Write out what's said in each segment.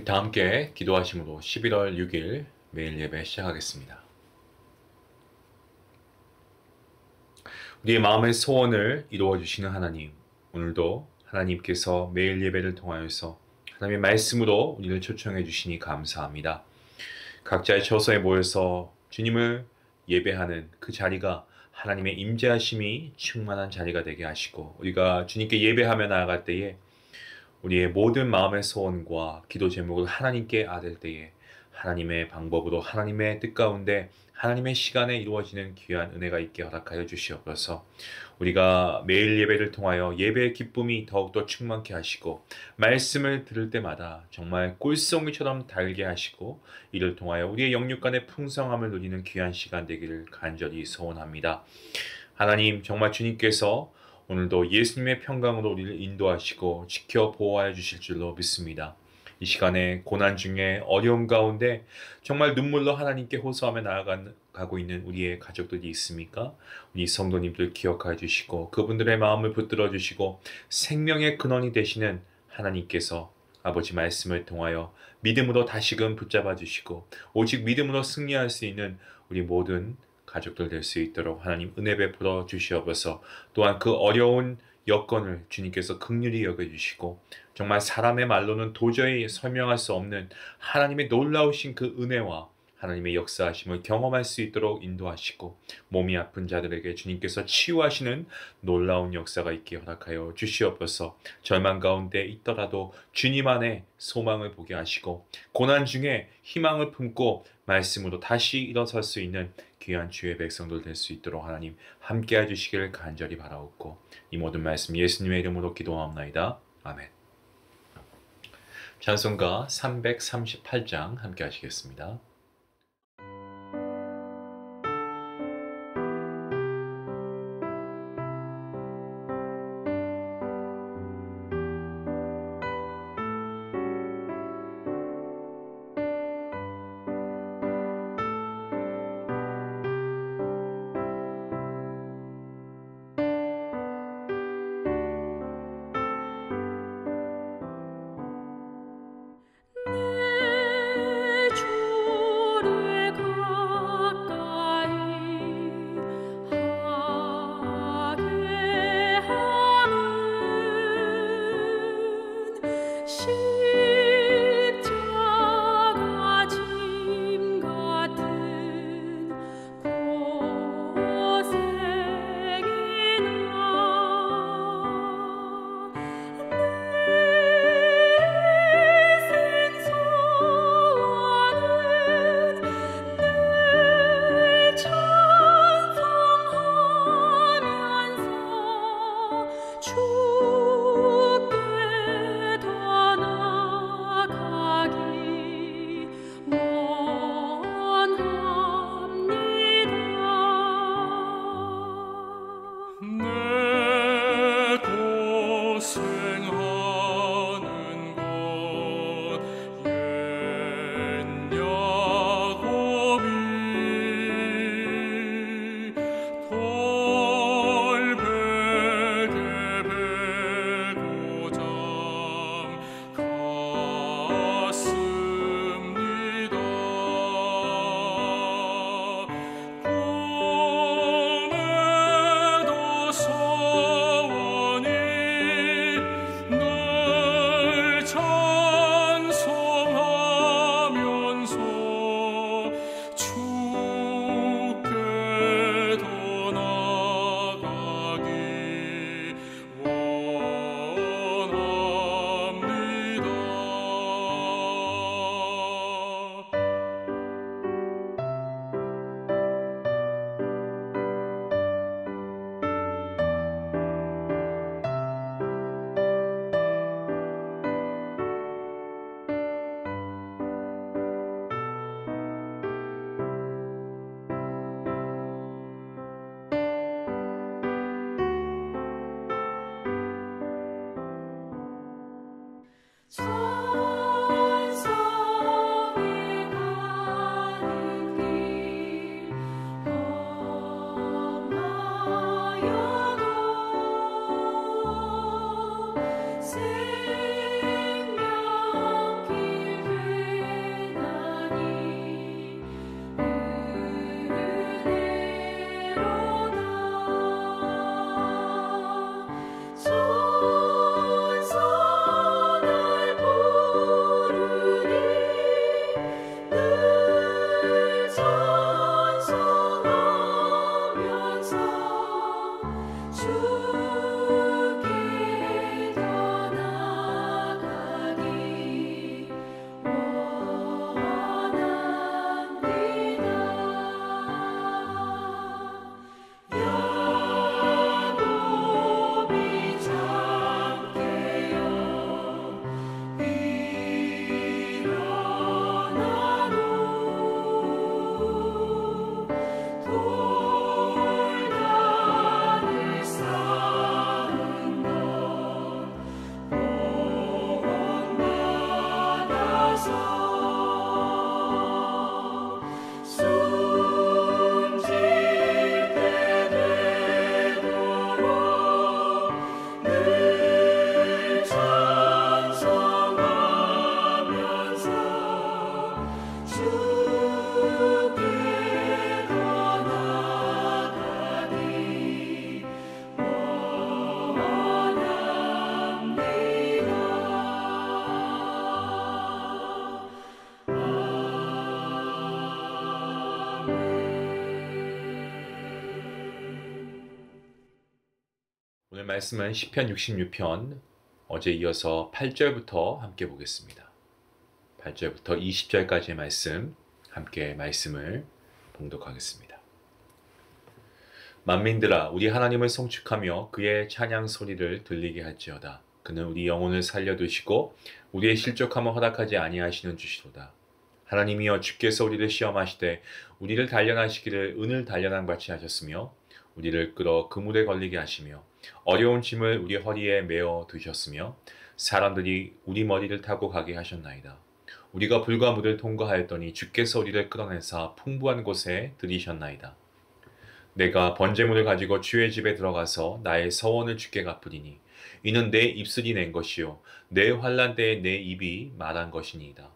다 함께 기도하심으로 11월 6일 매일 예배 시작하겠습니다. 우리의 마음의 소원을 이루어 주시는 하나님, 오늘도 하나님께서 매일 예배를 통하여서 하나님의 말씀으로 우리를 초청해 주시니 감사합니다. 각자의 처소에 모여서 주님을 예배하는 그 자리가 하나님의 임재하심이 충만한 자리가 되게 하시고, 우리가 주님께 예배하며 나아갈 때에 우리의 모든 마음의 소원과 기도 제목을 하나님께 아댈 때에 하나님의 방법으로 하나님의 뜻 가운데 하나님의 시간에 이루어지는 귀한 은혜가 있게 허락하여 주시옵소서. 우리가 매일 예배를 통하여 예배의 기쁨이 더욱더 충만케 하시고, 말씀을 들을 때마다 정말 꿀송이처럼 달게 하시고, 이를 통하여 우리의 영육 간의 풍성함을 누리는 귀한 시간 되기를 간절히 소원합니다. 하나님, 정말 주님께서 오늘도 예수님의 평강으로 우리를 인도하시고 지켜 보호하여 주실 줄로 믿습니다. 이 시간에 고난 중에 어려움 가운데 정말 눈물로 하나님께 호소하며 나아가고 있는 우리의 가족들이 있습니까? 우리 성도님들 기억하여 주시고 그분들의 마음을 붙들어 주시고 생명의 근원이 되시는 하나님께서 아버지 말씀을 통하여 믿음으로 다시금 붙잡아 주시고 오직 믿음으로 승리할 수 있는 우리 모든 가족들 될 수 있도록 하나님 은혜 베풀어 주시옵소서. 또한 그 어려운 여건을 주님께서 긍휼히 여겨주시고 정말 사람의 말로는 도저히 설명할 수 없는 하나님의 놀라우신 그 은혜와 하나님의 역사하심을 경험할 수 있도록 인도하시고 몸이 아픈 자들에게 주님께서 치유하시는 놀라운 역사가 있게 허락하여 주시옵소서. 절망 가운데 있더라도 주님 안에 소망을 보게 하시고 고난 중에 희망을 품고 말씀으로 다시 일어설 수 있는 귀한 주의 백성들 될 수 있도록 하나님 함께해 주시기를 간절히 바라옵고 이 모든 말씀 예수님의 이름으로 기도하옵나이다. 아멘. 찬송가 338장 함께 하시겠습니다. 주께 더 말씀은 시편 66편 어제 이어서 8절부터 함께 보겠습니다. 8절부터 20절까지의 말씀 함께 말씀을 봉독하겠습니다. 만민들아 우리 하나님을 송축하며 그의 찬양 소리를 들리게 할지어다. 그는 우리 영혼을 살려두시고 우리의 실족함을 허락하지 아니하시는 주시로다. 하나님이여 주께서 우리를 시험하시되 우리를 단련하시기를 은을 단련한 같이 하셨으며 우리를 끌어 그물에 걸리게 하시며 어려운 짐을 우리 허리에 메어 두셨으며 사람들이 우리 머리를 타고 가게 하셨나이다. 우리가 불과 물을 통과하였더니 주께서 우리를 끌어내사 풍부한 곳에 들이셨나이다. 내가 번제물을 가지고 주의 집에 들어가서 나의 서원을 주께 갚으리니 이는 내 입술이 낸 것이요 내 환난 때에 내 입이 말한 것이니이다.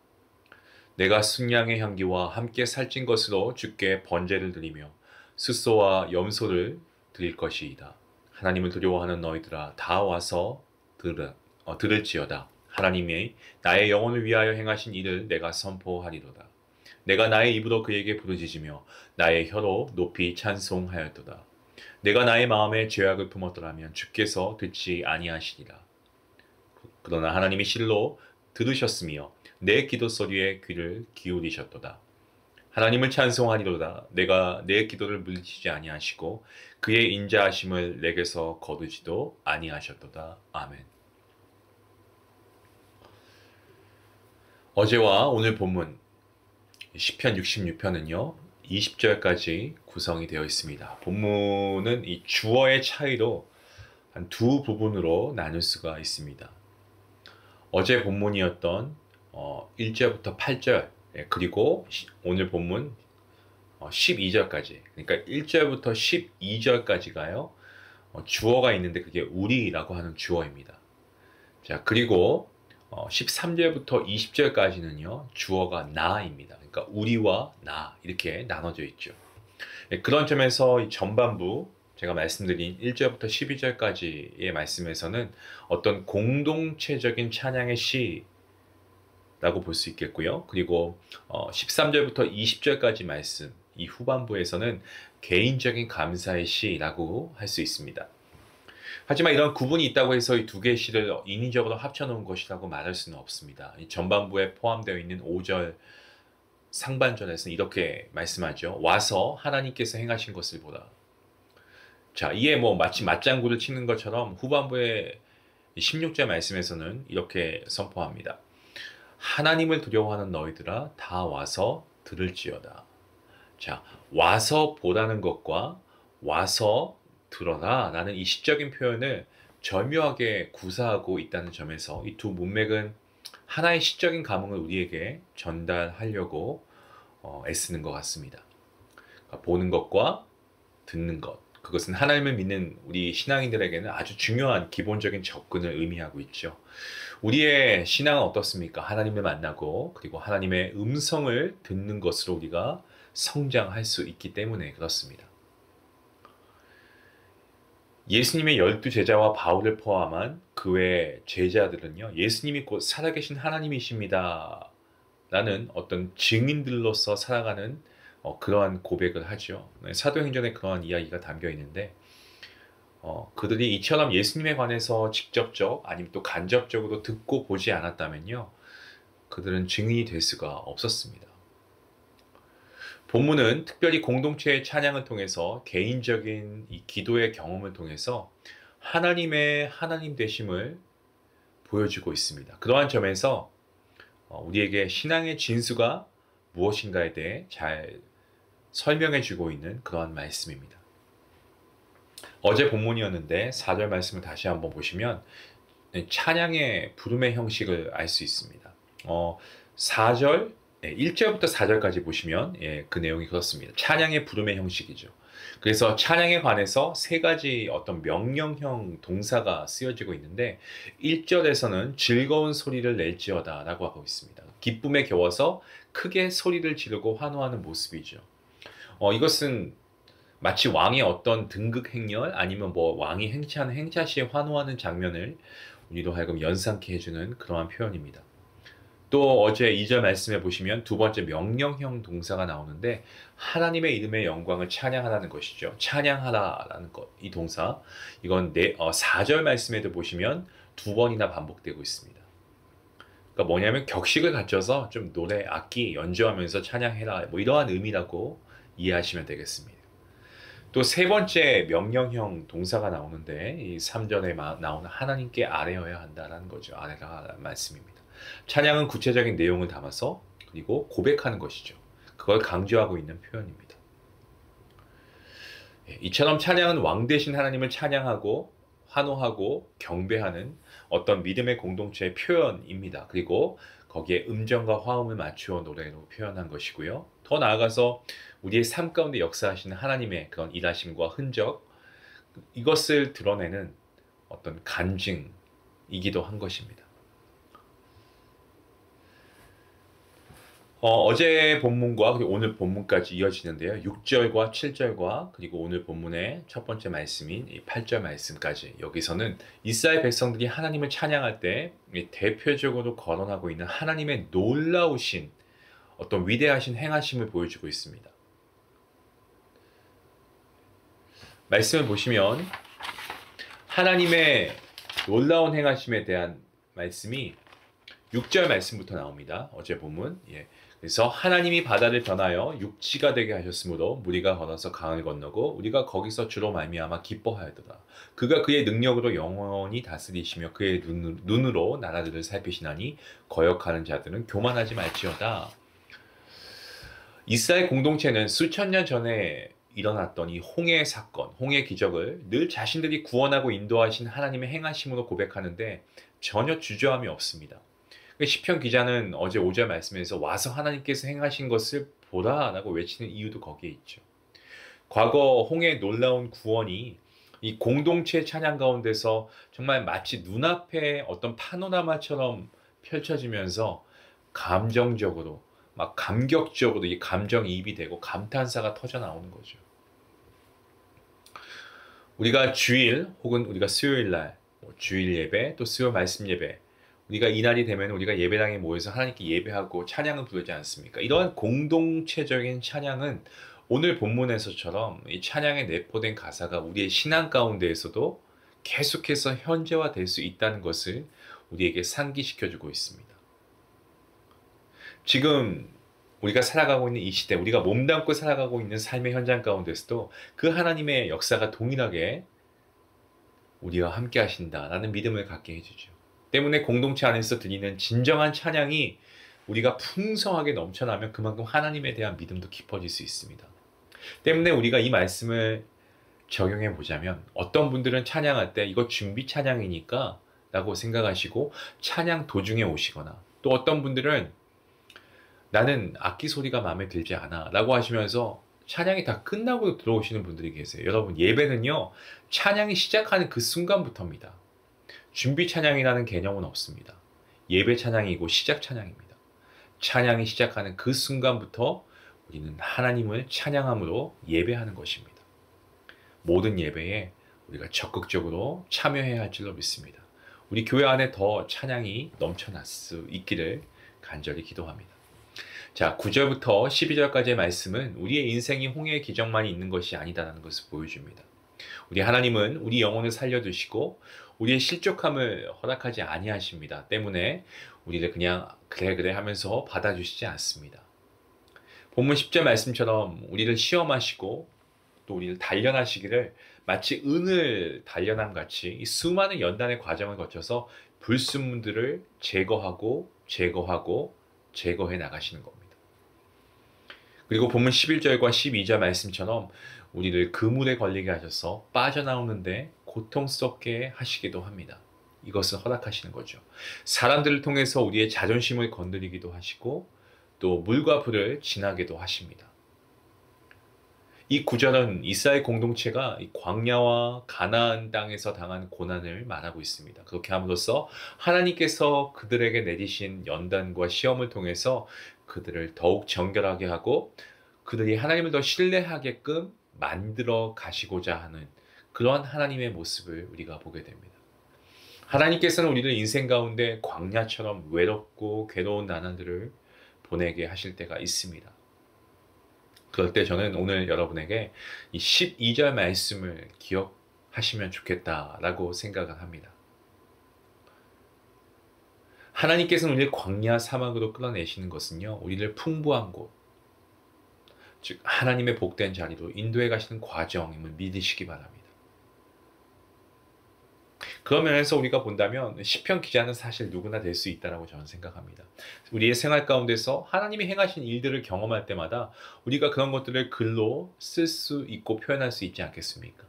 내가 순양의 향기와 함께 살찐 것으로 주께 번제를 드리며 숫소와 염소를 드릴 것이이다. 하나님을 두려워하는 너희들아 다 와서 들을지어다. 하나님이 나의 영혼을 위하여 행하신 일을 내가 선포하리로다. 내가 나의 입으로 그에게 부르짖으며 나의 혀로 높이 찬송하였도다. 내가 나의 마음에 죄악을 품었더라면 주께서 듣지 아니하시리라. 그러나 하나님이 실로 들으셨으며 내 기도 소리에 귀를 기울이셨도다. 하나님을 찬송하리로다. 내가 내 기도를 물리치지 아니하시고 그의 인자하심을 내게서 거두지도 아니하셨도다. 아멘. 어제와 오늘 본문 시편 66편은요 20절까지 구성이 되어 있습니다. 본문은 이 주어의 차이로 한 두 부분으로 나눌 수가 있습니다. 어제 본문이었던 1절부터 8절 그리고 오늘 본문 12절까지 그러니까 1절부터 12절까지가요 주어가 있는데 그게 우리라고 하는 주어입니다. 자 그리고 13절부터 20절까지는요 주어가 나입니다. 그러니까 우리와 나 이렇게 나눠져 있죠. 그런 점에서 이 전반부 제가 말씀드린 1절부터 12절까지의 말씀에서는 어떤 공동체적인 찬양의 시라고 볼 수 있겠고요. 그리고 13절부터 20절까지 말씀 이 후반부에서는 개인적인 감사의 시라고 할 수 있습니다. 하지만 이런 구분이 있다고 해서 이 두 개의 시를 인위적으로 합쳐놓은 것이라고 말할 수는 없습니다. 이 전반부에 포함되어 있는 5절 상반절에서는 이렇게 말씀하죠. 와서 하나님께서 행하신 것을 보라. 자, 이에 마치 맞장구를 치는 것처럼 후반부의 16절 말씀에서는 이렇게 선포합니다. 하나님을 두려워하는 너희들아 다 와서 들을지어다. 자, 와서 보라는 것과 와서 들어라 라는 이 시적인 표현을 절묘하게 구사하고 있다는 점에서 이 두 문맥은 하나의 시적인 감흥을 우리에게 전달하려고 애쓰는 것 같습니다. 그러니까 보는 것과 듣는 것 그것은 하나님을 믿는 우리 신앙인들에게는 아주 중요한 기본적인 접근을 의미하고 있죠. 우리의 신앙은 어떻습니까? 하나님을 만나고 그리고 하나님의 음성을 듣는 것으로 우리가 성장할 수 있기 때문에 그렇습니다. 예수님의 12제자와 바울을 포함한 그 외 제자들은요. 예수님이 곧 살아계신 하나님이십니다. 라는 어떤 증인들로서 살아가는 그러한 고백을 하죠. 사도행전에 그러한 이야기가 담겨 있는데 그들이 이처럼 예수님에 관해서 직접적 아니면 또 간접적으로 듣고 보지 않았다면요. 그들은 증인이 될 수가 없었습니다. 본문은 특별히 공동체의 찬양을 통해서 개인적인 이 기도의 경험을 통해서 하나님의 하나님 되심을 보여주고 있습니다. 그러한 점에서 우리에게 신앙의 진수가 무엇인가에 대해 잘 설명해 주고 있는 그러한 말씀입니다. 어제 본문이었는데 4절 말씀을 다시 한번 보시면 찬양의 부름의 형식을 알 수 있습니다. 4절 1절부터 4절까지 보시면 그 내용이 그렇습니다. 찬양의 부름의 형식이죠. 그래서 찬양에 관해서 세 가지 어떤 명령형 동사가 쓰여지고 있는데 1절에서는 즐거운 소리를 낼지어다 라고 하고 있습니다. 기쁨에 겨워서 크게 소리를 지르고 환호하는 모습이죠. 이것은 마치 왕의 어떤 등극 행렬 아니면 왕이 행차하는 행차 시에 환호하는 장면을 우리도 하여금 연상케 해주는 그러한 표현입니다. 또 어제 2절 말씀해 보시면 두 번째 명령형 동사가 나오는데 하나님의 이름의 영광을 찬양하라는 것이죠. 찬양하라라는 것, 이 동사. 이건 4절 말씀에도 보시면 두 번이나 반복되고 있습니다. 그러니까 뭐냐면 격식을 갖춰서 좀 노래, 악기 연주하면서 찬양해라. 뭐 이러한 의미라고 이해하시면 되겠습니다. 또 세 번째 명령형 동사가 나오는데 이 3절에 나오는 하나님께 아뢰어야 한다라는 거죠. 아뢰라라는 말씀입니다. 찬양은 구체적인 내용을 담아서 그리고 고백하는 것이죠. 그걸 강조하고 있는 표현입니다. 이처럼 찬양은 왕 대신 하나님을 찬양하고 환호하고 경배하는 어떤 믿음의 공동체의 표현입니다. 그리고 거기에 음정과 화음을 맞추어 노래로 표현한 것이고요. 더 나아가서 우리의 삶 가운데 역사하시는 하나님의 그런 일하심과 흔적, 이것을 드러내는 어떤 간증이기도 한 것입니다. 어제 본문과 그리고 오늘 본문까지 이어지는데요. 6절과 7절과 그리고 오늘 본문의 첫 번째 말씀인 8절 말씀까지, 여기서는 이스라엘 백성들이 하나님을 찬양할 때 대표적으로 거론하고 있는 하나님의 놀라우신 어떤 위대하신 행하심을 보여주고 있습니다. 말씀을 보시면 하나님의 놀라운 행하심에 대한 말씀이 6절 말씀부터 나옵니다. 어제 본문. 그래서 하나님이 바다를 변하여 육지가 되게 하셨으므로 무리가 걸어서 강을 건너고 우리가 거기서 주로 말미암아 기뻐하였도다. 그가 그의 능력으로 영원히 다스리시며 그의 눈으로 나라들을 살피시나니 거역하는 자들은 교만하지 말지어다. 이스라엘 공동체는 수천 년 전에 일어났던 이 홍해 사건, 홍해 기적을 늘 자신들이 구원하고 인도하신 하나님의 행하심으로 고백하는데 전혀 주저함이 없습니다. 시편 기자는 어제 5절 말씀에서 와서 하나님께서 행하신 것을 보라라고 외치는 이유도 거기에 있죠. 과거 홍해의 놀라운 구원이 이 공동체 찬양 가운데서 정말 마치 눈앞에 어떤 파노라마처럼 펼쳐지면서 감정적으로 막 감격적으로 이 감정이입이 되고 감탄사가 터져 나오는 거죠. 우리가 주일 혹은 우리가 수요일날 주일 예배 또 수요 말씀 예배, 우리가 이날이 되면 우리가 예배당에 모여서 하나님께 예배하고 찬양을 부르지 않습니까? 이러한 공동체적인 찬양은 오늘 본문에서처럼 이 찬양에 내포된 가사가 우리의 신앙 가운데에서도 계속해서 현재화될 수 있다는 것을 우리에게 상기시켜주고 있습니다. 지금 우리가 살아가고 있는 이 시대, 우리가 몸담고 살아가고 있는 삶의 현장 가운데서도 그 하나님의 역사가 동일하게 우리와 함께 하신다라는 믿음을 갖게 해주죠. 때문에 공동체 안에서 드리는 진정한 찬양이 우리가 풍성하게 넘쳐나면 그만큼 하나님에 대한 믿음도 깊어질 수 있습니다. 때문에 우리가 이 말씀을 적용해 보자면 어떤 분들은 찬양할 때 이거 준비 찬양이니까 라고 생각하시고 찬양 도중에 오시거나, 또 어떤 분들은 나는 악기 소리가 마음에 들지 않아 라고 하시면서 찬양이 다 끝나고 들어오시는 분들이 계세요. 여러분, 예배는요 찬양이 시작하는 그 순간부터입니다. 준비 찬양이라는 개념은 없습니다. 예배 찬양이고 시작 찬양입니다. 찬양이 시작하는 그 순간부터 우리는 하나님을 찬양함으로 예배하는 것입니다. 모든 예배에 우리가 적극적으로 참여해야 할 줄로 믿습니다. 우리 교회 안에 더 찬양이 넘쳐날 수 있기를 간절히 기도합니다. 자, 9절부터 12절까지의 말씀은 우리의 인생이 홍해의 기적만이 있는 것이 아니다라는 것을 보여줍니다. 우리 하나님은 우리 영혼을 살려두시고 우리의 실족함을 허락하지 아니하십니다. 때문에 우리를 그냥 그래 하면서 받아주시지 않습니다. 본문 10절 말씀처럼 우리를 시험하시고 또 우리를 단련하시기를 마치 은을 단련함 같이 이 수많은 연단의 과정을 거쳐서 불순물들을 제거해 나가시는 겁니다. 그리고 본문 11절과 12절 말씀처럼 우리를 그물에 걸리게 하셔서 빠져나오는데 고통스럽게 하시기도 합니다. 이것을 허락하시는 거죠. 사람들을 통해서 우리의 자존심을 건드리기도 하시고 또 물과 불을 지나게도 하십니다. 이 구절은 이스라엘 공동체가 이 광야와 가나안 땅에서 당한 고난을 말하고 있습니다. 그렇게 함으로써 하나님께서 그들에게 내리신 연단과 시험을 통해서 그들을 더욱 정결하게 하고 그들이 하나님을 더 신뢰하게끔 만들어 가시고자 하는 그러한 하나님의 모습을 우리가 보게 됩니다. 하나님께서는 우리를 인생 가운데 광야처럼 외롭고 괴로운 나날들을 보내게 하실 때가 있습니다. 그럴 때 저는 오늘 여러분에게 이 12절 말씀을 기억하시면 좋겠다라고 생각을 합니다. 하나님께서는 우리를 광야 사막으로 끌어내시는 것은요, 우리를 풍부한 곳, 즉 하나님의 복된 자리로 인도해 가시는 과정임을 믿으시기 바랍니다. 그런 면에서 우리가 본다면 시편 기자는 사실 누구나 될 수 있다라고 저는 생각합니다. 우리의 생활 가운데서 하나님이 행하신 일들을 경험할 때마다 우리가 그런 것들을 글로 쓸 수 있고 표현할 수 있지 않겠습니까?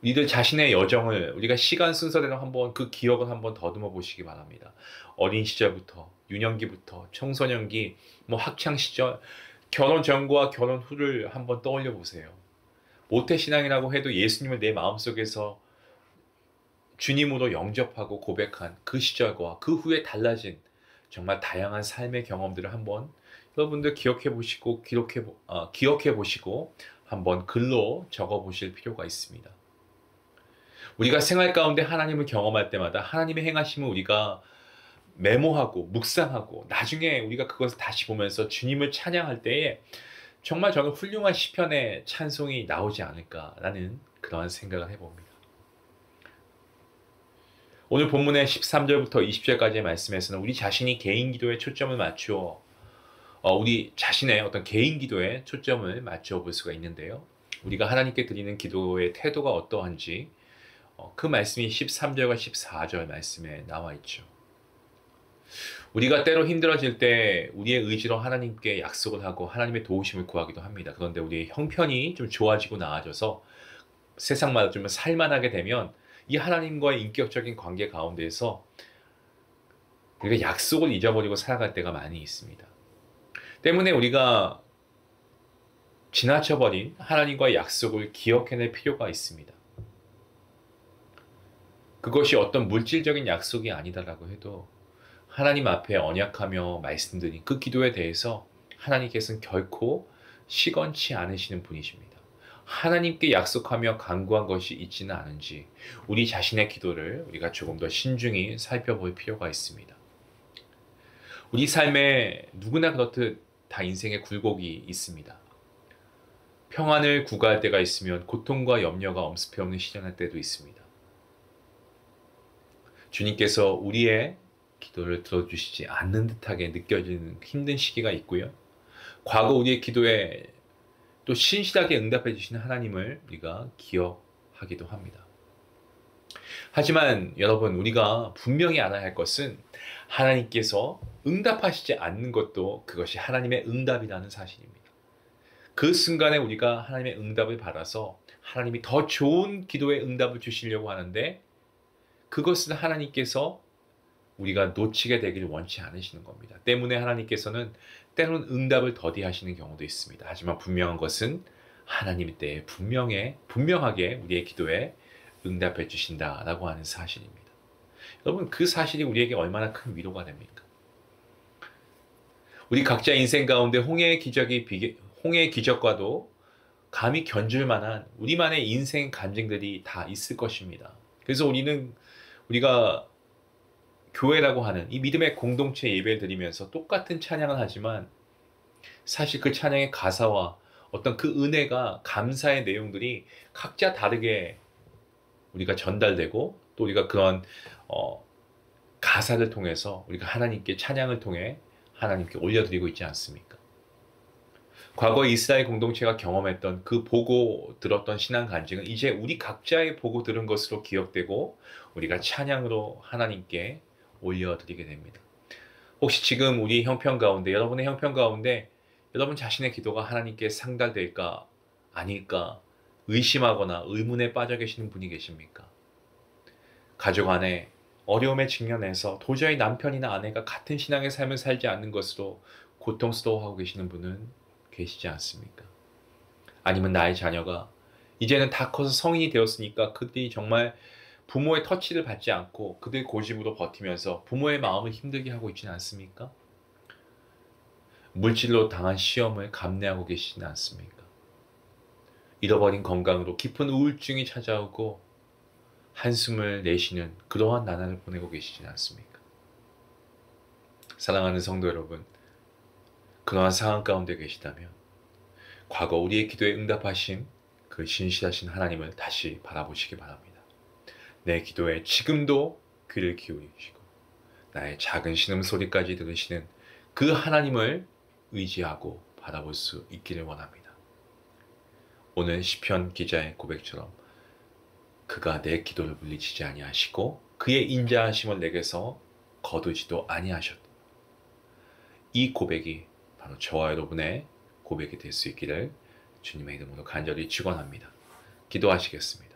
우리들 자신의 여정을 우리가 시간 순서대로 한번 그 기억을 한번 더듬어 보시기 바랍니다. 어린 시절부터, 유년기부터, 청소년기, 학창 시절, 결혼 전과 결혼 후를 한번 떠올려 보세요. 모태신앙이라고 해도 예수님을 내 마음속에서 주님으로 영접하고 고백한 그 시절과 그 후에 달라진 정말 다양한 삶의 경험들을 한번 여러분들 기억해 보시고 기억해 보시고 한번 글로 적어 보실 필요가 있습니다. 우리가 생활 가운데 하나님을 경험할 때마다 하나님의 행하심을 우리가 메모하고 묵상하고 나중에 우리가 그것을 다시 보면서 주님을 찬양할 때에 정말 저는 훌륭한 시편의 찬송이 나오지 않을까라는 그러한 생각을 해봅니다. 오늘 본문의 13절부터 20절까지의 말씀에서는 우리 자신이 개인 기도에 초점을 맞추어 우리 자신의 어떤 개인 기도에 초점을 맞추어 볼 수가 있는데요. 우리가 하나님께 드리는 기도의 태도가 어떠한지 그 말씀이 13절과 14절 말씀에 나와 있죠. 우리가 때로 힘들어질 때 우리의 의지로 하나님께 약속을 하고 하나님의 도우심을 구하기도 합니다. 그런데 우리의 형편이 좀 좋아지고 나아져서 세상마다 좀 살만하게 되면 이 하나님과의 인격적인 관계 가운데에서 우리가 약속을 잊어버리고 살아갈 때가 많이 있습니다. 때문에 우리가 지나쳐버린 하나님과의 약속을 기억해낼 필요가 있습니다. 그것이 어떤 물질적인 약속이 아니다라고 해도 하나님 앞에 언약하며 말씀드린 그 기도에 대해서 하나님께서는 결코 시건치 않으시는 분이십니다. 하나님께 약속하며 간구한 것이 있지는 않은지 우리 자신의 기도를 우리가 조금 더 신중히 살펴볼 필요가 있습니다. 우리 삶에 누구나 그렇듯 다 인생의 굴곡이 있습니다. 평안을 구가할 때가 있으면 고통과 염려가 엄습해 오는 시련할 때도 있습니다. 주님께서 우리의 기도를 들어주시지 않는 듯하게 느껴지는 힘든 시기가 있고요. 과거 우리의 기도에 또 신실하게 응답해 주시는 하나님을 우리가 기억하기도 합니다. 하지만 여러분, 우리가 분명히 알아야 할 것은 하나님께서 응답하시지 않는 것도 그것이 하나님의 응답이라는 사실입니다. 그 순간에 우리가 하나님의 응답을 받아서 하나님이 더 좋은 기도의 응답을 주시려고 하는데 그것은 하나님께서 우리가 놓치게 되기를 원치 않으시는 겁니다. 때문에 하나님께서는 때로는 응답을 더디하시는 경우도 있습니다. 하지만 분명한 것은 하나님의 때에 분명하게 우리의 기도에 응답해 주신다라고 하는 사실입니다. 여러분, 그 사실이 우리에게 얼마나 큰 위로가 됩니까? 우리 각자 인생 가운데 홍해의 기적과도 감히 견줄 만한 우리만의 인생 간증들이 다 있을 것입니다. 그래서 우리가 교회라고 하는 이 믿음의 공동체 예배를 드리면서 똑같은 찬양을 하지만 사실 그 찬양의 가사와 어떤 그 은혜가 감사의 내용들이 각자 다르게 우리가 전달되고 또 우리가 그런 가사를 통해서 우리가 하나님께 찬양을 통해 하나님께 올려드리고 있지 않습니까? 과거 이스라엘 공동체가 경험했던 그 보고 들었던 신앙 간증은 이제 우리 각자의 보고 들은 것으로 기억되고 우리가 찬양으로 하나님께 올려드리게 됩니다. 혹시 지금 우리 형편 가운데, 여러분의 형편 가운데 여러분 자신의 기도가 하나님께 상달될까 아닐까 의심하거나 의문에 빠져 계시는 분이 계십니까? 가족 안에 어려움에 직면해서 도저히 남편이나 아내가 같은 신앙의 삶을 살지 않는 것으로 고통스러워하고 계시는 분은 계시지 않습니까? 아니면 나의 자녀가 이제는 다 커서 성인이 되었으니까 그들이 정말 부모의 터치를 받지 않고 그들 고집으로 버티면서 부모의 마음을 힘들게 하고 있지는 않습니까? 물질로 당한 시험을 감내하고 계시지는 않습니까? 잃어버린 건강으로 깊은 우울증이 찾아오고 한숨을 내쉬는 그러한 나날을 보내고 계시지 않습니까? 사랑하는 성도 여러분, 그러한 상황 가운데 계시다면 과거 우리의 기도에 응답하신 그 신실하신 하나님을 다시 바라보시기 바랍니다. 내 기도에 지금도 귀를 기울이시고 나의 작은 신음소리까지 들으시는 그 하나님을 의지하고 바라볼 수 있기를 원합니다. 오늘 시편 기자의 고백처럼 그가 내 기도를 물리치지 아니하시고 그의 인자하심을 내게서 거두지도 아니하셨다. 이 고백이 바로 저와 여러분의 고백이 될 수 있기를 주님의 이름으로 간절히 축원합니다. 기도하시겠습니다.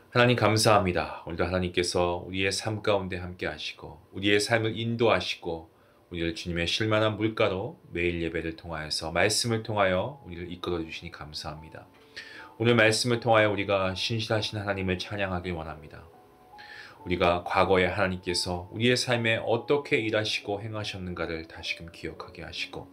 하나님 감사합니다. 오늘도 하나님께서 우리의 삶 가운데 함께 하시고 우리의 삶을 인도하시고 우리를 주님의 쉴만한 물가로 매일 예배를 통하여서 말씀을 통하여 우리를 이끌어 주시니 감사합니다. 오늘 말씀을 통하여 우리가 신실하신 하나님을 찬양하길 원합니다. 우리가 과거에 하나님께서 우리의 삶에 어떻게 일하시고 행하셨는가를 다시금 기억하게 하시고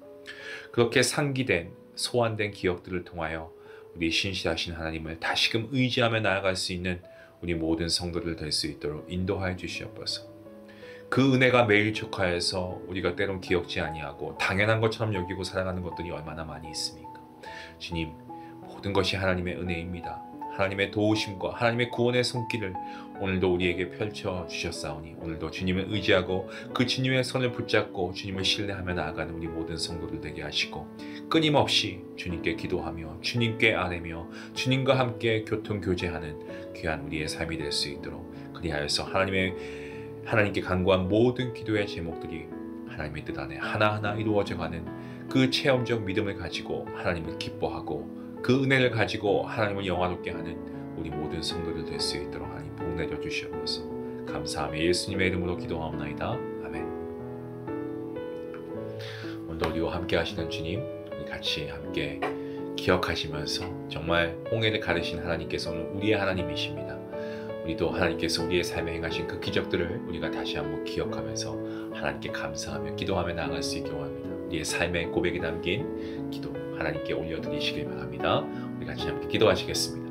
그렇게 상기된 소환된 기억들을 통하여 우리 신실하신 하나님을 다시금 의지하며 나아갈 수 있는 우리 모든 성도들 될 수 있도록 인도하여 주시옵소서. 그 은혜가 매일 촉하여서 우리가 때론 기억지 아니하고 당연한 것처럼 여기고 살아가는 것들이 얼마나 많이 있습니까? 주님, 모든 것이 하나님의 은혜입니다. 하나님의 도우심과 하나님의 구원의 손길을 오늘도 우리에게 펼쳐 주셨사오니 오늘도 주님을 의지하고 그 주님의 손을 붙잡고 주님을 신뢰하며 나아가는 우리 모든 성도들 되게 하시고 끊임없이 주님께 기도하며 주님께 아뢰며 주님과 함께 교통교제하는 귀한 우리의 삶이 될 수 있도록 그리하여서 하나님께 간구한 모든 기도의 제목들이 하나님의 뜻 안에 하나하나 이루어져가는 그 체험적 믿음을 가지고 하나님을 기뻐하고 그 은혜를 가지고 하나님을 영화롭게 하는 우리 모든 성도들 될 수 있도록 하나님 복 내려 주시옵소서. 감사하며 예수님의 이름으로 기도하옵나이다. 아멘. 오늘도 우리와 함께 하시는 주님, 우리 같이 함께 기억하시면서 정말 홍해를 가르신 하나님께서 오늘 우리의 하나님이십니다. 우리도 하나님께서 우리의 삶에 행하신 그 기적들을 우리가 다시 한번 기억하면서 하나님께 감사하며 기도하며 나아갈 수 있기 원합니다. 우리의 삶의 고백이 담긴 기도 하나님께 올려드리시길 바랍니다. 우리 같이 함께 기도하시겠습니다.